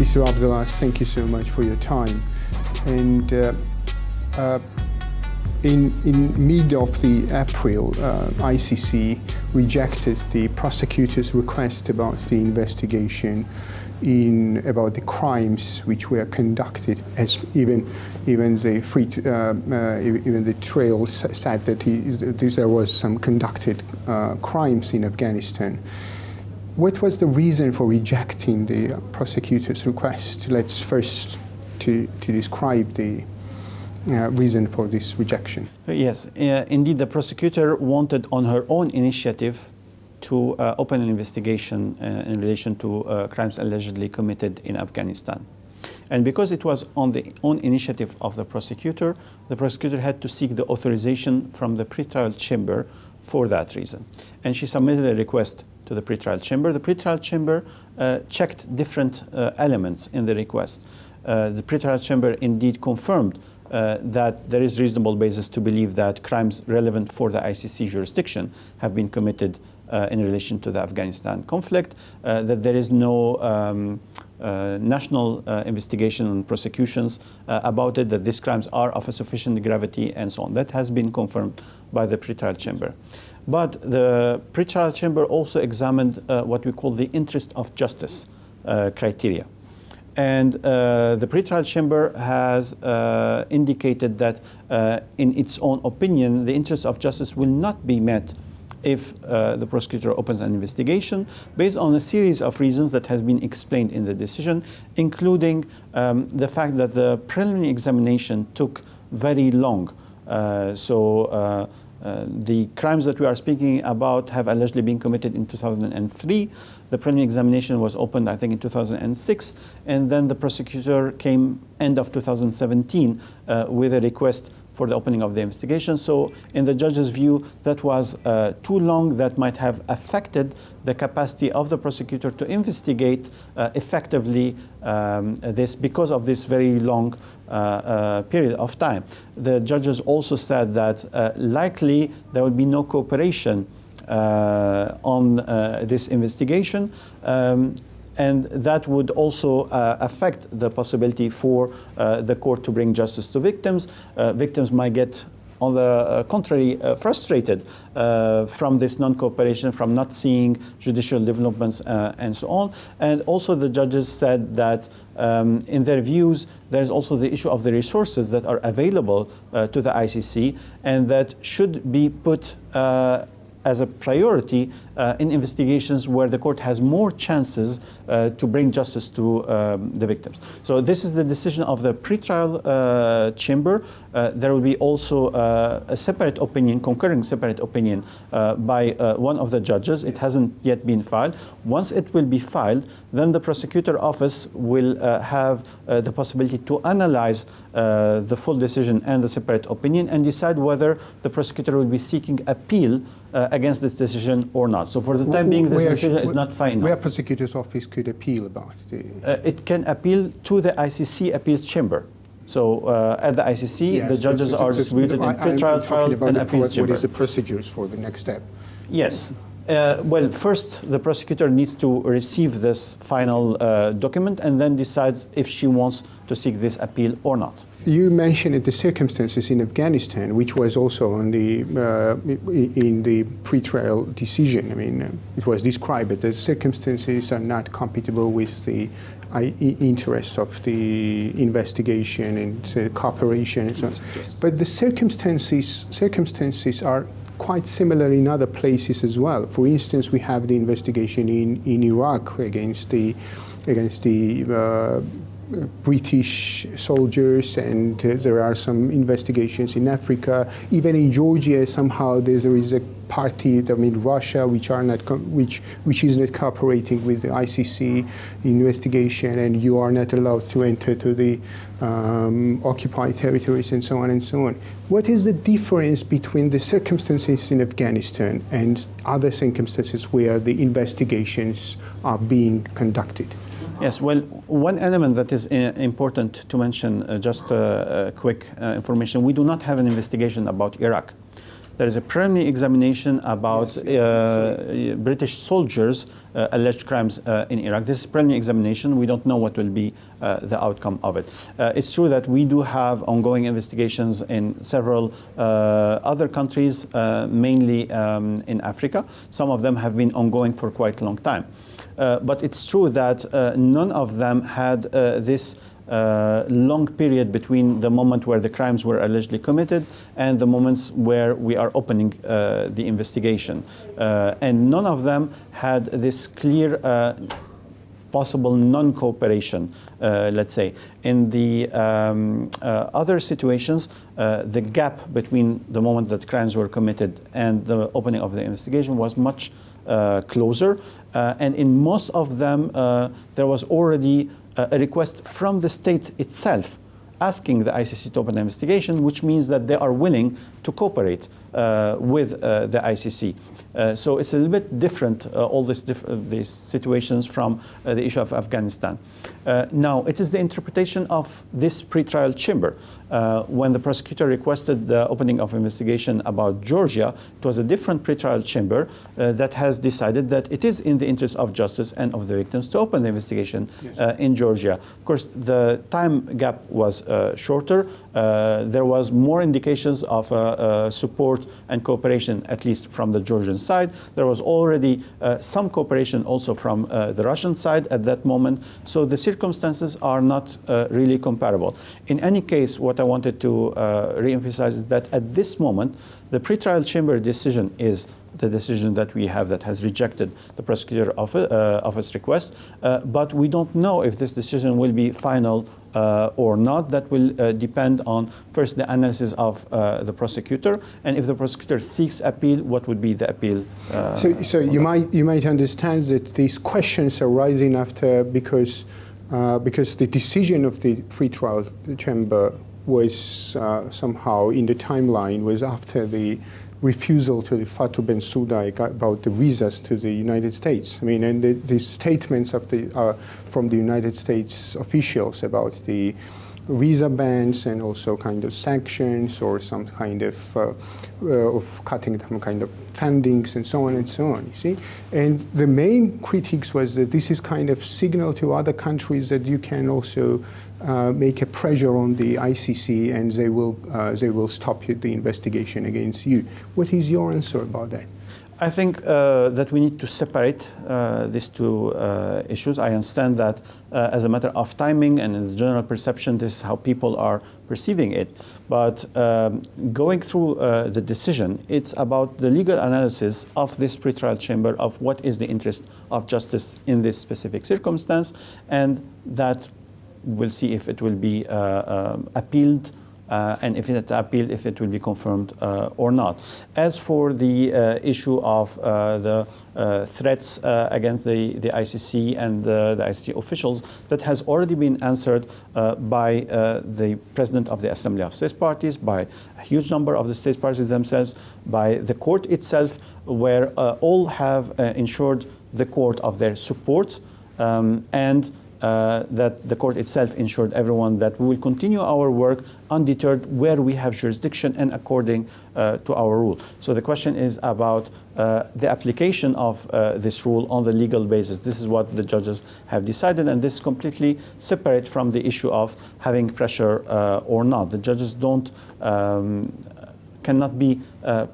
Mr. Abdallastan, thank you so much for your time. And in mid of the April, ICC rejected the prosecutor's request about the investigation about the crimes which were conducted, as even the trail said that there was some conducted crimes in Afghanistan. What was the reason for rejecting the prosecutor's request? Let's first to describe the reason for this rejection. Yes, indeed, the prosecutor wanted on her own initiative to open an investigation in relation to crimes allegedly committed in Afghanistan. And because it was on the own initiative of the prosecutor had to seek the authorization from the pretrial chamber for that reason. And she submitted a request to the pretrial chamber. The pretrial chamber checked different elements in the request. The pretrial chamber indeed confirmed that there is reasonable basis to believe that crimes relevant for the ICC jurisdiction have been committed in relation to the Afghanistan conflict, that there is no national investigation and prosecutions about it, that these crimes are of a sufficient gravity, and so on. That has been confirmed by the pretrial chamber. But the pretrial chamber also examined what we call the interest of justice criteria. And the pretrial chamber has indicated that in its own opinion, the interest of justice will not be met if the prosecutor opens an investigation based on a series of reasons that has been explained in the decision, including the fact that the preliminary examination took very long. The crimes that we are speaking about have allegedly been committed in 2003. The preliminary examination was opened, I think, in 2006, and then the prosecutor came end of 2017 with a request for the opening of the investigation. So in the judge's view, that was too long. That might have affected the capacity of the prosecutor to investigate effectively this because of this very long period of time. The judges also said that likely there would be no cooperation on this investigation, and that would also affect the possibility for the court to bring justice to victims. Victims might get, on the contrary, frustrated from this non-cooperation, from not seeing judicial developments and so on. And also the judges said that in their views, there's also the issue of the resources that are available to the ICC, and that should be put as a priority in investigations where the court has more chances to bring justice to the victims. So this is the decision of the pretrial chamber. There will be also a separate opinion, concurring separate opinion by one of the judges. It hasn't yet been filed. Once it will be filed, then the prosecutor office will have the possibility to analyze the full decision and the separate opinion and decide whether the prosecutor will be seeking appeal against this decision or not. So for the time being, this decision is not final. Where prosecutor's office could appeal about it? It can appeal to the ICC appeals chamber. So at the ICC, yes, the judges are distributed in pre-trial, trial, and appeals chamber. What is the procedures for the next step? Yes. Well, first, the prosecutor needs to receive this final document and then decide if she wants to seek this appeal or not. You mentioned the circumstances in Afghanistan, which was also on the in the pre-trial decision. I mean, it was described that the circumstances are not compatible with the interest of the investigation and cooperation and so on. But the circumstances are quite similar in other places as well. For instance, we have the investigation in Iraq against the British soldiers, and there are some investigations in Africa. Even in Georgia, somehow there is a party, I mean Russia, which is not cooperating with the ICC investigation, and you are not allowed to enter to the occupied territories and so on and so on. What is the difference between the circumstances in Afghanistan and other circumstances where the investigations are being conducted? Yes, well, one element that is important to mention, just quick information, we do not have an investigation about Iraq. There is a preliminary examination about British soldiers' alleged crimes in Iraq. This is preliminary examination. We don't know what will be the outcome of it. It's true that we do have ongoing investigations in several other countries, mainly in Africa. Some of them have been ongoing for quite a long time. But it's true that none of them had this long period between the moment where the crimes were allegedly committed and the moments where we are opening the investigation. And none of them had this clear possible non-cooperation, let's say. In the other situations, the gap between the moment that crimes were committed and the opening of the investigation was much closer. And in most of them, there was already a request from the state itself asking the ICC to open an investigation, which means that they are willing to cooperate with the ICC. So it's a little bit different, all these situations from the issue of Afghanistan. Now, it is the interpretation of this pretrial chamber. When the prosecutor requested the opening of investigation about Georgia, it was a different pretrial chamber that has decided that it is in the interest of justice and of the victims to open the investigation in Georgia. Of course, the time gap was shorter. There was more indications of support and cooperation, at least from the Georgian side. There was already some cooperation also from the Russian side at that moment. So the circumstances are not really comparable. In any case, what I wanted to re-emphasize is that at this moment, the pretrial chamber decision is the decision that we have that has rejected the prosecutor office request, but we don't know if this decision will be final or not. That will depend on first the analysis of the prosecutor, and if the prosecutor seeks appeal, what would be the appeal? So you might understand that these questions are rising after because the decision of the pretrial chamber was somehow in the timeline was after the refusal to the Fatou Bensouda about the visas to the United States. I mean, and the statements of from the United States officials about the visa bans and also kind of sanctions or some kind of cutting some kind of fundings and so on and so on, you see. And the main critiques was that this is kind of signal to other countries that you can also make a pressure on the ICC and they will stop the investigation against you. What is your answer about that? I think that we need to separate these two issues. I understand that as a matter of timing and in the general perception, this is how people are perceiving it. But going through the decision, it's about the legal analysis of this pretrial chamber of what is the interest of justice in this specific circumstance, and that we'll see if it will be appealed, and if it's appealed, if it will be confirmed or not. As for the issue of the threats against the ICC and the ICC officials, that has already been answered by the President of the Assembly of State Parties, by a huge number of the state parties themselves, by the court itself, where all have ensured the court of their support, and that the court itself ensured everyone that we will continue our work undeterred where we have jurisdiction and according to our rule. So the question is about the application of this rule on the legal basis. This is what the judges have decided, and this is completely separate from the issue of having pressure or not. The judges cannot be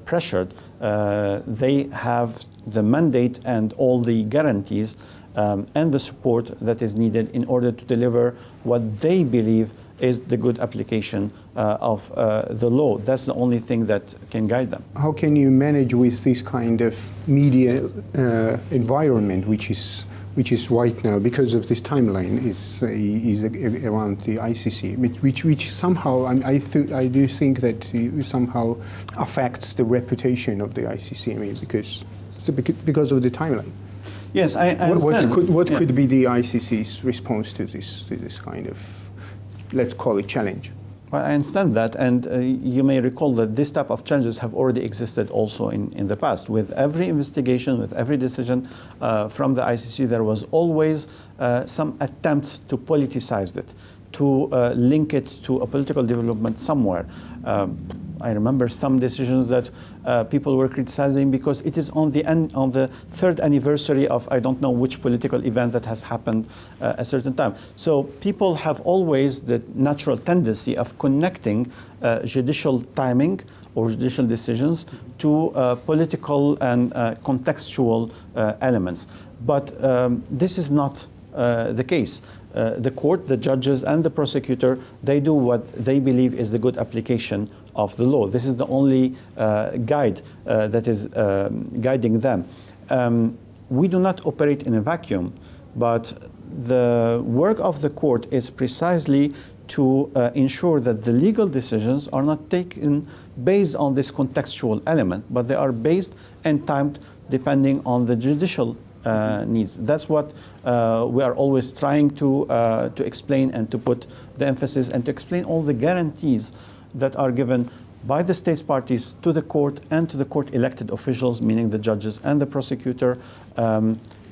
pressured. They have the mandate and all the guarantees and the support that is needed in order to deliver what they believe is the good application of the law. That's the only thing that can guide them. How can you manage with this kind of media environment, which is right now because of this timeline is around the ICC, which somehow I do think that somehow affects the reputation of the ICC. I mean, because of the timeline. Yes, I understand. What could be the ICC's response to this kind of, let's call it, challenge? Well, I understand that, and you may recall that this type of challenges have already existed also in the past. With every investigation, with every decision from the ICC, there was always some attempt to politicize it, to link it to a political development somewhere. I remember some decisions that people were criticizing because it is on the third anniversary of I don't know which political event that has happened at a certain time. So people have always the natural tendency of connecting judicial timing or judicial decisions to political and contextual elements. But this is not the case. The court, the judges, and the prosecutor, they do what they believe is the good application of the law. This is the only guide that is guiding them. We do not operate in a vacuum, but the work of the court is precisely to ensure that the legal decisions are not taken based on this contextual element, but they are based and timed depending on the judicial needs. That's what we are always trying to explain and to put the emphasis and to explain all the guarantees that are given by the state's parties to the court and to the court elected officials, meaning the judges and the prosecutor,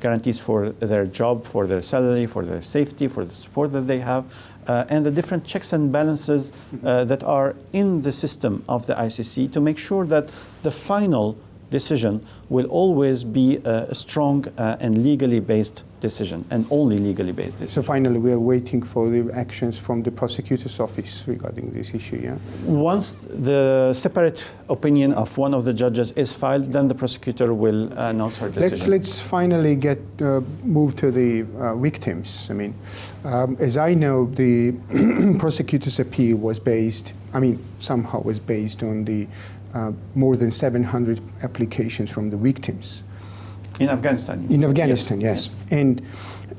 guarantees for their job, for their salary, for their safety, for the support that they have, and the different checks and balances that are in the system of the ICC to make sure that the final decision will always be a strong and legally based decision, and only legally based decision. So finally, we are waiting for the actions from the prosecutor's office regarding this issue, yeah? Once the separate opinion of one of the judges is filed, then the prosecutor will announce her decision. Let's finally get move to the victims. I mean, as I know, the prosecutor's appeal was based, somehow was based on the more than 700 applications from the victims. In Afghanistan? In Afghanistan, yes. And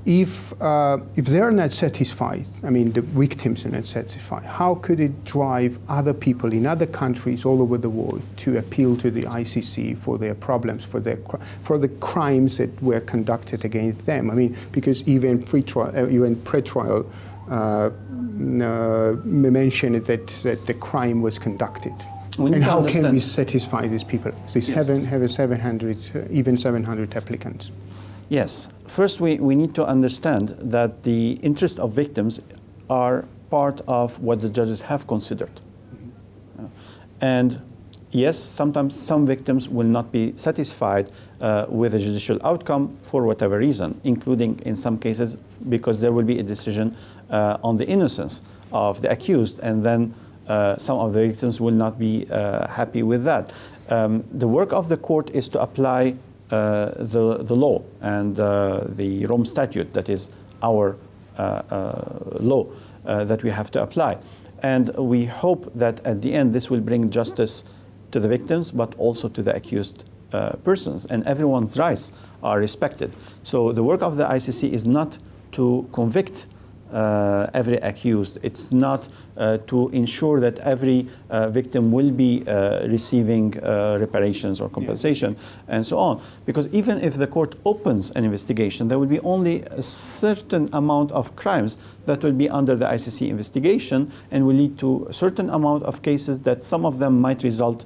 if they are not satisfied, the victims are not satisfied, how could it drive other people in other countries all over the world to appeal to the ICC for their problems, for the crimes that were conducted against them? Because even pre-trial mentioned that the crime was conducted. And how can we satisfy these people? These yes. have 700, even 700 applicants. Yes. First, we need to understand that the interests of victims are part of what the judges have considered. Mm-hmm. And yes, sometimes some victims will not be satisfied with a judicial outcome for whatever reason, including in some cases because there will be a decision on the innocence of the accused, and then some of the victims will not be happy with that. The work of the court is to apply the law and the Rome Statute, that is our law that we have to apply. And we hope that at the end this will bring justice to the victims, but also to the accused persons, and everyone's rights are respected. So the work of the ICC is not to convict every accused. It's not to ensure that every victim will be receiving reparations or compensation, yeah. and so on. Because even if the court opens an investigation, there will be only a certain amount of crimes that will be under the ICC investigation and will lead to a certain amount of cases that some of them might result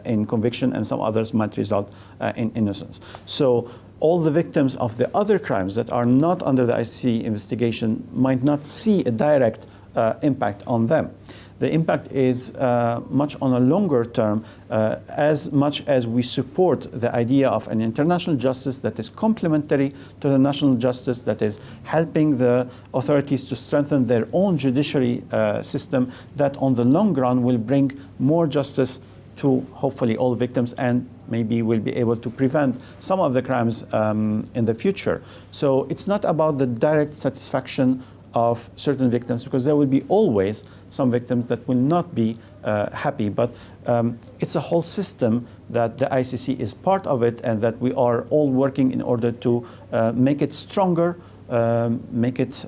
in conviction and some others might result in innocence. So all the victims of the other crimes that are not under the ICC investigation might not see a direct impact on them. The impact is much on a longer term, as much as we support the idea of an international justice that is complementary to the national justice, that is helping the authorities to strengthen their own judiciary system, that on the long run will bring more justice to hopefully all victims, and maybe we'll be able to prevent some of the crimes in the future. So it's not about the direct satisfaction of certain victims, because there will be always some victims that will not be happy, but it's a whole system that the ICC is part of it, and that we are all working in order to make it stronger, make it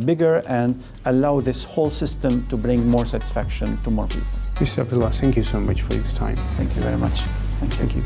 bigger, and allow this whole system to bring more satisfaction to more people. Mr. Abdullah, thank you so much for your time. Thank you very much. Thank you.